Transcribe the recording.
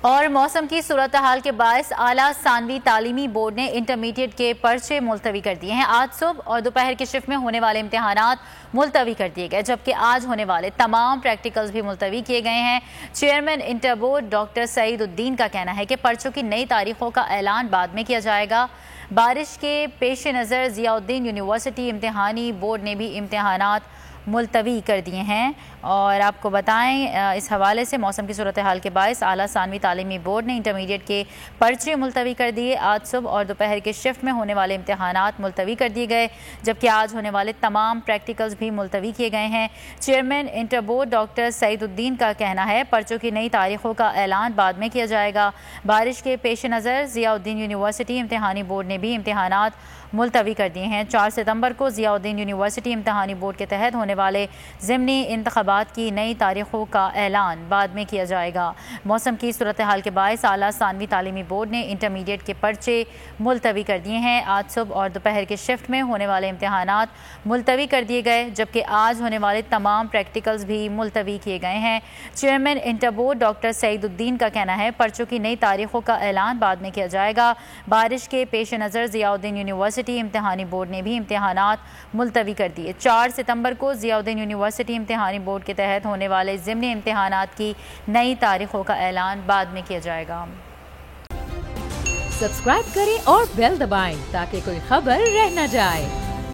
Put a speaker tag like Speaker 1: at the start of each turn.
Speaker 1: اور موسم کی صورتحال کے باعث اعلیٰ ثانوی تعلیمی بورڈ نے انٹرمیڈیٹ کے پرچے ملتوی کر دیے ہیں۔ آج صبح اور دوپہر کی شفٹ میں ہونے والے امتحانات ملتوی کر دیے گئے، جبکہ آج ہونے والے تمام پریکٹیکلز بھی ملتوی کیے گئے ہیں۔ چیئرمین انٹر بورڈ ڈاکٹر سعید الدین کا کہنا ہے کہ پرچوں کی نئی تاریخوں کا اعلان بعد میں کیا جائے گا۔ بارش کے پیش نظر ضیاء الدین یونیورسٹی امتحانی بورڈ نے بھی امتحانات ملتوی کر دیے ہیں۔ اور آپ کو بتائیں اس حوالے سے موسم کی صورتحال کے باعث اعلیٰ ثانوی تعلیمی بورڈ نے انٹرمیڈیٹ کے پرچے ملتوی کر دیے۔ آج صبح اور دوپہر کے شفٹ میں ہونے والے امتحانات ملتوی کر دیے گئے، جبکہ آج ہونے والے تمام پریکٹیکلز بھی ملتوی کیے گئے ہیں۔ چیئرمین انٹر بورڈ ڈاکٹر سعید الدین کا کہنا ہے پرچوں کی نئی تاریخوں کا اعلان بعد میں کیا جائے گا۔ بارش کے پیش نظر ضیاء الدین یونیورسٹی امتحانی بورڈ نے بھی امتحانات ملتوی کر دیے ہیں۔ 4 ستمبر کو ضیاء الدین یونیورسٹی امتحانی بورڈ کے تحت ہونے والے ضمنی انتخابات کی نئی تاریخوں کا اعلان بعد میں کیا جائے گا۔ موسم کی صورتحال کے باعث اعلیٰ ثانوی تعلیمی بورڈ نے انٹرمیڈیٹ کے پرچے ملتوی کر دیے ہیں۔ آج صبح اور دوپہر کے شفٹ میں ہونے والے امتحانات ملتوی کر دیے گئے، جبکہ آج ہونے والے تمام پریکٹیکلز بھی ملتوی کیے گئے ہیں۔ چیئرمین انٹر بورڈ ڈاکٹر سعید الدین کا کہنا ہے پرچوں کی نئی تاریخوں کا اعلان بعد میں کیا جائے گا۔ بارش کے پیش نظر ضیاء الدین یونیورسٹی امتحانی بورڈ نے بھی امتحانات ملتوی کر دیے۔ 4 ستمبر کو ضیاء الدین یونیورسٹی امتحانی بورڈ کے تحت ہونے والے ضمنی امتحانات کی نئی تاریخوں کا اعلان بعد میں کیا جائے گا۔
Speaker 2: سبسکرائب کریں اور بیل دبائیں تاکہ کوئی خبر رہ نہ جائے۔